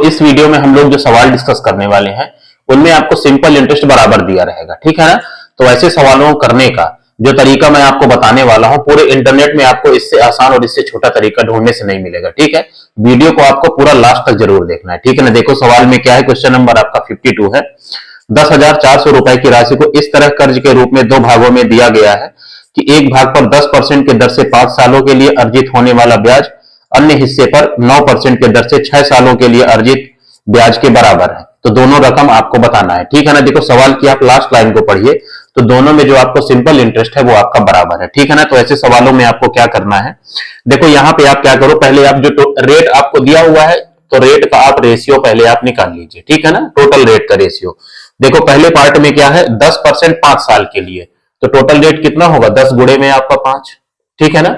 इस वीडियो में हम लोग जो सवाल डिस्कस करने वाले हैं उनमें आपको सिंपल इंटरेस्ट बराबर दिया रहेगा, ठीक है ना। तो ऐसे सवालों को करने का जो तरीका मैं आपको बताने वाला हूं, पूरे इंटरनेट में आपको इससे आसान और इससे छोटा तरीका ढूंढने से नहीं मिलेगा, ठीक है। वीडियो को आपको पूरा लास्ट तक जरूर देखना है, ठीक है ना। देखो सवाल में क्या है, क्वेश्चन नंबर आपका 52 है। 10,400 रुपए की राशि को इस तरह कर्ज के रूप में दो भागों में दिया गया है कि एक भाग पर 10% के दर से 5 सालों के लिए अर्जित होने वाला ब्याज अन्य हिस्से पर 9% के दर से 6 सालों के लिए अर्जित ब्याज के बराबर है। तो दोनों रकम आपको बताना है, ठीक है ना। देखो सवाल की आप लास्ट लाइन को पढ़िए, तो दोनों में जो आपको सिंपल इंटरेस्ट है वो आपका बराबर है, ठीक है ना। तो ऐसे सवालों में आपको क्या करना है, देखो यहां पे आप क्या करो, पहले आप जो रेट आपको दिया हुआ है तो रेट का आप रेशियो पहले आप निकाल लीजिए, ठीक है ना। टोटल रेट का रेशियो देखो, पहले पार्ट में क्या है 10% 5 साल के लिए, तो टोटल रेट कितना होगा 10 गुणे में आपका 5, ठीक है ना।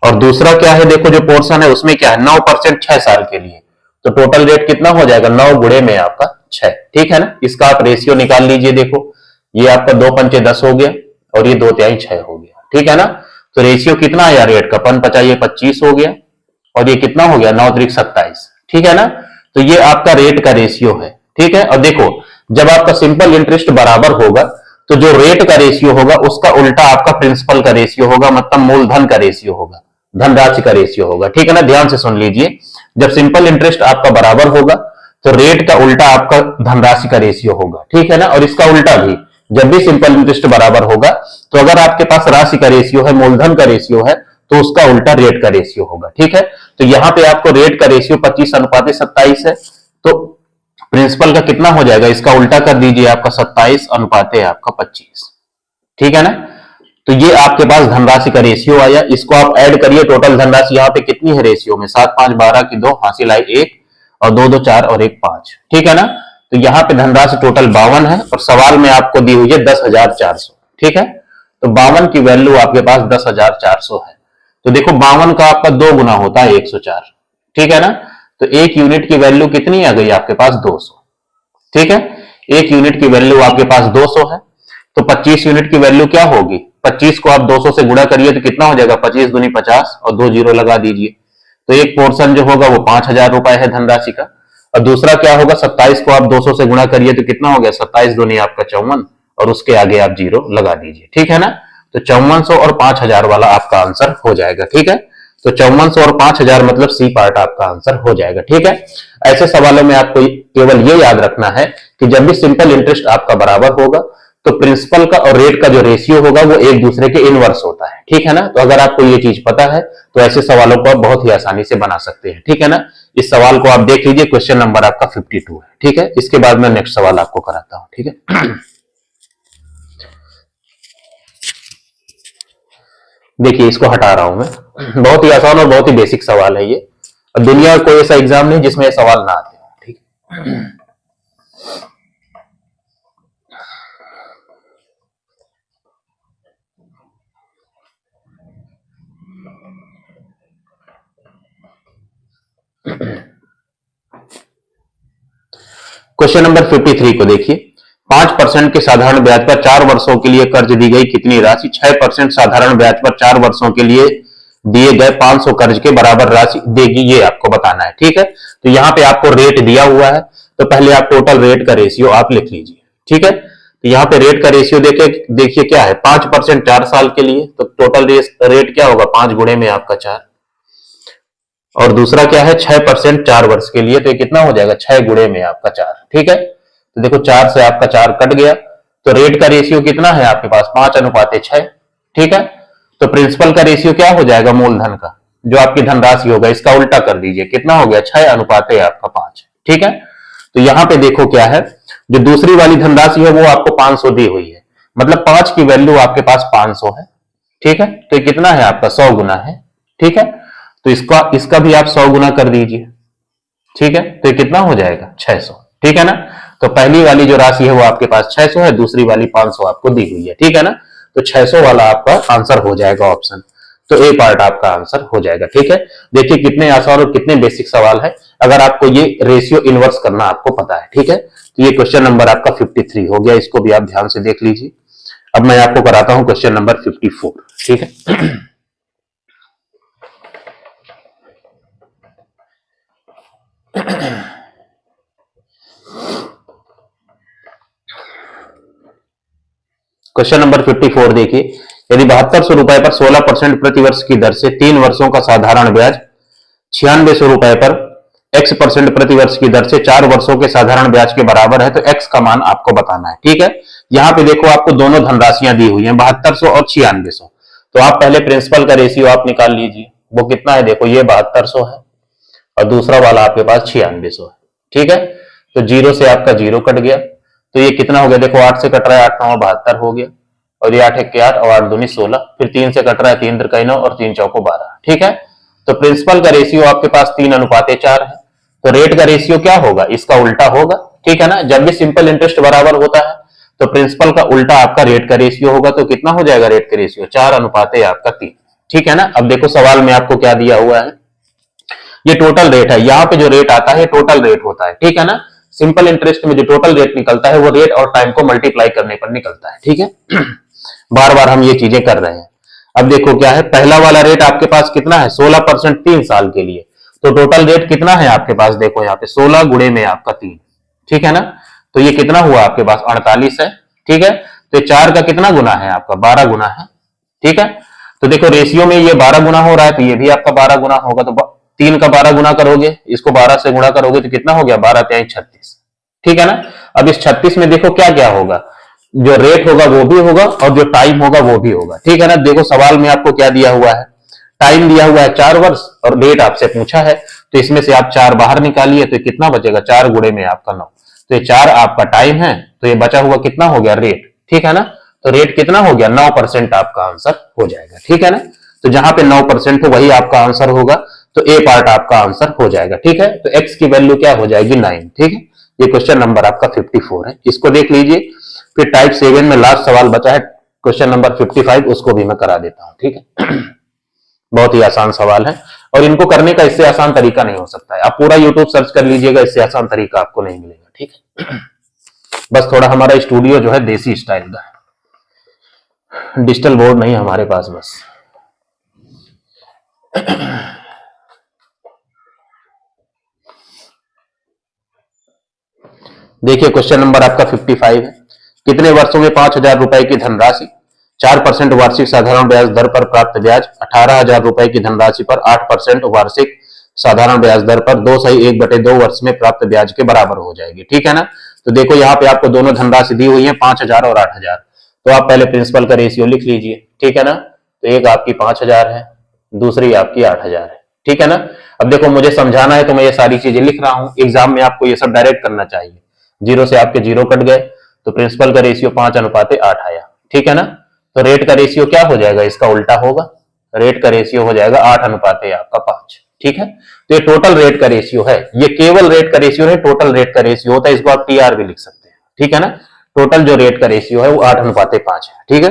और दूसरा क्या है, देखो जो पोर्शन है उसमें क्या है 9% 6 साल के लिए, तो टोटल रेट कितना हो जाएगा 9 गुणे में आपका 6, ठीक है ना। इसका आप रेशियो निकाल लीजिए, देखो ये आपका 2 पंचे 10 हो गया और ये 2 तिहाई 6 हो गया, ठीक है ना। तो रेशियो कितना आया रेट का, 5×5 = 25 हो गया और ये कितना हो गया 9×3 = 27, ठीक है ना। तो ये आपका रेट का रेशियो है, ठीक है। और देखो जब आपका सिंपल इंटरेस्ट बराबर होगा तो जो रेट का रेशियो होगा उसका उल्टा आपका प्रिंसिपल का रेशियो होगा, मतलब मूलधन का रेशियो होगा, धनराशि का रेशियो होगा, ठीक है ना। ध्यान से सुन लीजिए, जब सिंपल इंटरेस्ट आपका बराबर होगा तो रेट का उल्टा आपका धनराशि का रेशियो होगा, ठीक है ना। और इसका उल्टा भी, जब भी सिंपल इंटरेस्ट बराबर होगा तो अगर आपके पास राशि का रेशियो है, मूलधन का रेशियो है, तो उसका उल्टा रेट का रेशियो होगा, ठीक है। तो यहां पे आपको रेट का रेशियो 25:27 है, तो प्रिंसिपल का कितना हो जाएगा, इसका उल्टा कर दीजिए आपका 27:25, ठीक है ना। तो ये आपके पास धनराशि का रेशियो आया, इसको आप ऐड करिए, टोटल धनराशि यहाँ पे कितनी है रेशियो में 7 5 12 की 2 हासिल आई 1 और 2 2 4 और 1 5, ठीक है ना। तो यहाँ पे धनराशि टोटल 52 है और सवाल में आपको दी हुई है 10,400, ठीक है। तो 52 की वैल्यू आपके पास 10,400 है। तो देखो 52 का आपका 2 गुना होता है 104, ठीक है ना। तो एक यूनिट की वैल्यू कितनी आ गई आपके पास 200, ठीक है। एक यूनिट की वैल्यू आपके पास 200 है, तो 25 यूनिट की वैल्यू क्या होगी, 25 को आप 200 से गुणा करिए तो कितना हो जाएगा 25 दूनी 50 और 2 जीरो लगा दीजिए। तो एक पोर्शन जो होगा वो 5,000 रुपए है धनराशि का, और दूसरा क्या होगा 27 को आप 200 से गुणा करिए तो कितना हो गया 27 दूनी आपका 54 और उसके आगे आप जीरो लगा दीजिए, ठीक है ना। तो 5400 और 5,000 वाला आपका आंसर हो जाएगा, ठीक है। तो 5400 और 5,000 मतलब सी पार्ट आपका आंसर हो जाएगा, ठीक है। ऐसे सवालों में आपको केवल ये याद रखना है कि जब भी सिंपल इंटरेस्ट आपका बराबर होगा तो प्रिंसिपल का और रेट का जो रेशियो होगा वो एक दूसरे के इनवर्स होता है, ठीक है ना। तो अगर आपको ये चीज पता है तो ऐसे सवालों को आप बहुत ही आसानी से बना सकते हैं, ठीक है ना। इस सवाल को आप देख लीजिए, क्वेश्चन नंबर आपका 52 है, ठीक है। इसके बाद मैं नेक्स्ट सवाल आपको कराता हूं, ठीक है। देखिए इसको हटा रहा हूं मैं, बहुत ही आसान और बहुत ही बेसिक सवाल है ये, और दुनिया का कोई ऐसा एग्जाम नहीं जिसमें ये सवाल ना आते हो, ठीक है। क्वेश्चन नंबर 53 को देखिए, 5% के साधारण ब्याज पर 4 वर्षों के लिए कर्ज दी गई कितनी राशि 6% साधारण ब्याज पर 4 वर्षों के लिए दिए गए 500 कर्ज के बराबर राशि देगी, ये आपको बताना है, ठीक है। तो यहाँ पे आपको रेट दिया हुआ है, तो पहले आप टोटल रेट का रेशियो आप लिख लीजिए, ठीक है। तो यहाँ पे रेट का रेशियो देखिए क्या है 5% 4 साल के लिए, तो टोटल रेट क्या होगा 5 गुणे में आपका 4, और दूसरा क्या है 6% 4 वर्ष के लिए, तो ये कितना हो जाएगा 6 गुणे में आपका 4, ठीक है। तो देखो 4 से आपका 4 कट गया, तो रेट का रेशियो कितना है आपके पास 5:6, ठीक है। तो प्रिंसिपल का रेशियो क्या हो जाएगा मूलधन का, जो आपकी धनराशि होगा इसका उल्टा कर दीजिए, कितना हो गया 6:5 आपका 5, ठीक है। तो यहां पे देखो क्या है, जो दूसरी वाली धनराशि है वो आपको 500 दी हुई है, मतलब 5 की वैल्यू आपके पास 500 है, ठीक है। तो ये कितना है आपका 100 गुना है, ठीक है। तो इसका इसका भी आप 100 गुना कर दीजिए, ठीक है। तो ये कितना हो जाएगा 600, ठीक है ना। तो पहली वाली जो राशि है वो आपके पास 600 है, दूसरी वाली 500 आपको दी हुई है, ठीक है ना। तो 600 वाला आपका आंसर हो जाएगा ऑप्शन, तो ए पार्ट आपका आंसर हो जाएगा, ठीक है। देखिए कितने आसान और कितने बेसिक सवाल है, अगर आपको ये रेशियो इनवर्स करना आपको पता है, ठीक है। तो ये क्वेश्चन नंबर आपका 53 हो गया, इसको भी आप ध्यान से देख लीजिए। अब मैं आपको कराता हूं क्वेश्चन नंबर 54, ठीक है। क्वेश्चन नंबर 54 देखिए, यदि 7200 रुपए पर 16% प्रतिवर्ष की दर से 3 वर्षों का साधारण ब्याज 9600 रुपए पर x% प्रतिवर्ष की दर से 4 वर्षों के साधारण ब्याज के बराबर है, तो x का मान आपको बताना है। ठीक है, यहां पे देखो आपको दोनों धनराशियां दी हुई हैं 7200 और 9600। तो आप पहले प्रिंसिपल का रेशियो आप निकाल लीजिए, वो कितना है, देखो ये 7200 है और दूसरा वाला आपके पास 9600 है। ठीक है, तो जीरो से आपका जीरो कट गया, तो ये कितना हो गया, देखो 8 से कट रहा है 8 9 72 हो गया, और ये 8 1 8 और 8 2 16, फिर 3 से कट रहा है 3 3 9 और 3 4 12। ठीक है, तो प्रिंसिपल का रेशियो आपके पास 3:4 है, तो रेट का रेशियो क्या होगा, इसका उल्टा होगा। ठीक है ना, जब भी सिंपल इंटरेस्ट बराबर होता है तो प्रिंसिपल का उल्टा आपका रेट का रेशियो होगा, तो कितना हो जाएगा रेट का रेशियो, 4:3। ठीक है ना, अब देखो सवाल में आपको क्या दिया हुआ है, ये टोटल रेट है, यहाँ पे जो रेट आता है टोटल रेट होता है। ठीक है ना, सिंपल इंटरेस्ट में जो टोटल रेट निकलता है वो रेट और टाइम को मल्टीप्लाई करने पर निकलता है। ठीक है, बार बार हम ये चीजें कर रहे हैं। अब देखो क्या है, पहला वाला रेट आपके पास कितना है, 16% 3 साल के लिए, तो टोटल रेट कितना है आपके पास, देखो यहाँ पे 16 गुणे में आपका 3। ठीक है ना, तो ये कितना हुआ आपके पास 48 है। ठीक है, तो 4 का कितना गुना है आपका 12 गुना है। ठीक है, तो देखो रेशियो में ये 12 गुना हो रहा है, तो ये भी आपका 12 गुना होगा, तो 3 का 12 गुना करोगे, इसको 12 से गुणा करोगे तो कितना हो गया 12 3 36। ठीक है ना, अब इस 36 में देखो क्या क्या होगा, जो रेट होगा वो भी होगा और जो टाइम होगा वो भी होगा। ठीक है ना, देखो सवाल में आपको क्या दिया हुआ है, टाइम दिया हुआ है 4 वर्ष और रेट आपसे पूछा है, तो इसमें से आप 4 बाहर निकालिए तो कितना बचेगा, 4 गुणे में आपका 9, तो ये 4 आपका टाइम है, तो ये बचा हुआ कितना हो गया रेट। ठीक है ना, तो रेट कितना हो गया 9% आपका आंसर हो जाएगा। ठीक है ना, तो जहां पे 9% हो वही आपका आंसर होगा, तो ए पार्ट आपका आंसर हो जाएगा। ठीक है, तो एक्स की वैल्यू क्या हो जाएगी 9। ठीक है, ये क्वेश्चन नंबर आपका 54 है, इसको देख लीजिए। फिर टाइप 7 में लास्ट सवाल बचा है क्वेश्चन नंबर 55, उसको भी मैं करा देता हूं। ठीक है, बहुत ही आसान सवाल है और इनको करने का इससे आसान तरीका नहीं हो सकता है, आप पूरा यूट्यूब सर्च कर लीजिएगा, इससे आसान तरीका आपको नहीं मिलेगा। ठीक है, बस थोड़ा हमारा स्टूडियो जो है देसी स्टाइल का है, डिजिटल बोर्ड नहीं हमारे पास बस। देखिए क्वेश्चन नंबर आपका 55 है, कितने वर्षों में 5000 रुपए की धनराशि 4% वार्षिक साधारण ब्याज दर पर प्राप्त ब्याज 18,000 रुपए की धनराशि पर 8% वार्षिक साधारण ब्याज दर पर 2/1/2 वर्ष में प्राप्त ब्याज के बराबर हो जाएगी। ठीक है ना, तो देखो यहाँ पे आपको दोनों धनराशि दी हुई है 5000 और 8000, तो आप पहले प्रिंसिपल का रेशियो लिख लीजिए। ठीक है ना, तो एक आपकी 5000 है, दूसरी आपकी 8000 है। ठीक है ना, अब देखो मुझे समझाना है तो मैं ये सारी चीजें लिख रहा हूं, एग्जाम में आपको ये सब डायरेक्ट करना चाहिए। जीरो से आपके जीरो कट गए, तो प्रिंसिपल का रेशियो 5:8 आया। ठीक है ना, तो रेट का रेशियो क्या हो जाएगा, इसका उल्टा होगा, रेट का रेशियो हो जाएगा 8:5। ठीक है, तो ये टोटल रेट का रेशियो है, ये केवल रेट का रेशियो है, टोटल रेट का रेशियो होता है, इसको आप टीआर भी लिख सकते हैं। ठीक है ना, टोटल जो रेट का रेशियो है वो 8:5 है। ठीक है,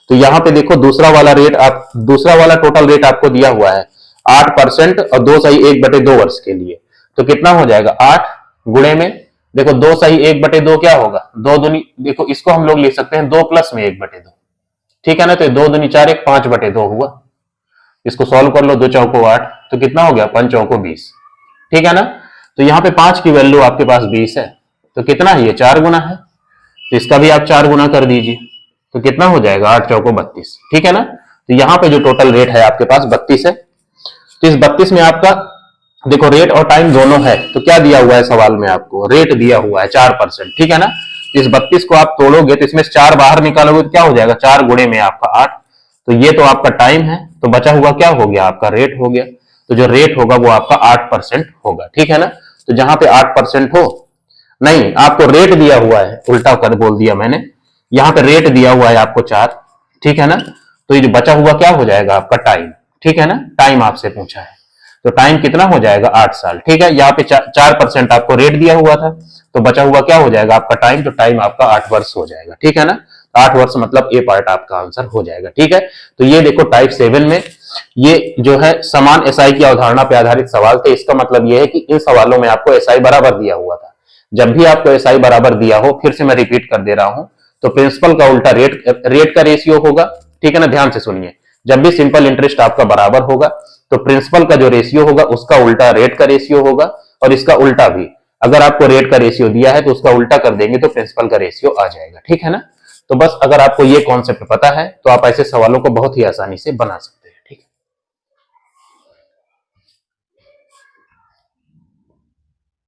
तो यहां पे देखो दूसरा वाला रेट, आप दूसरा वाला टोटल रेट आपको दिया हुआ है 8% और 2/1/2 वर्ष के लिए, तो कितना हो जाएगा 8 गुणे में, देखो 2/1/2 क्या होगा, 2 दूनी, देखो इसको हम लोग लिख सकते हैं 2 + 1/2। ठीक है ना, तो 2 दूनी 4 1 5/2 हुआ, इसको सॉल्व कर लो, 2 चौको 8, तो कितना हो गया 5 चौको 20। ठीक है ना, तो यहाँ पे 5 की वैल्यू आपके पास 20 है, तो कितना है ये 4 गुना है, तो इसका भी आप 4 गुना कर दीजिए, तो कितना हो जाएगा 8 चौको 32। ठीक है ना, तो यहाँ पे जो टोटल रेट है आपके पास 32 है, तो इस 32 में आपका देखो रेट और टाइम दोनों है, तो क्या दिया हुआ है सवाल में आपको, रेट दिया हुआ है 4%। ठीक है ना, इस 32 को आप तोड़ोगे तो इसमें 4 बाहर निकालोगे तो क्या हो जाएगा 4 गुणे में आपका 8, तो ये तो आपका टाइम है, तो बचा हुआ क्या हो गया आपका रेट हो गया, तो जो रेट होगा वो आपका 8% होगा। ठीक है ना, तो जहां पे 8% हो, नहीं आपको रेट दिया हुआ है, उल्टा कर बोल दिया मैंने, यहाँ पे रेट दिया हुआ है आपको 4। ठीक है ना, तो ये जो बचा हुआ क्या हो जाएगा आपका टाइम। ठीक है ना, टाइम आपसे पूछा है, तो टाइम कितना हो जाएगा 8 साल। ठीक है, यहाँ पे 4% आपको रेट दिया हुआ था, तो बचा हुआ क्या हो जाएगा आपका टाइम, तो टाइम आपका 8 वर्ष हो जाएगा। ठीक है ना, 8 वर्ष मतलब ए पार्ट आपका आंसर हो जाएगा। ठीक है, तो ये देखो टाइप 7 में ये जो है समान एसआई की अवधारणा पर आधारित सवाल थे, इसका मतलब ये है कि इन सवालों में आपको एसआई बराबर दिया हुआ था। जब भी आपको एसआई बराबर दिया हो, फिर से मैं रिपीट कर दे रहा हूं, तो प्रिंसिपल का उल्टा रेट का रेशियो होगा। ठीक है ना, ध्यान से सुनिए, जब भी सिंपल इंटरेस्ट आपका बराबर होगा तो प्रिंसिपल का जो रेशियो होगा उसका उल्टा रेट का रेशियो होगा, और इसका उल्टा भी, अगर आपको रेट का रेशियो दिया है तो उसका उल्टा कर देंगे तो प्रिंसिपल का रेशियो आ जाएगा। ठीक है ना, तो बस अगर आपको ये कॉन्सेप्ट पता है तो आप ऐसे सवालों को बहुत ही आसानी से बना सकते हैं।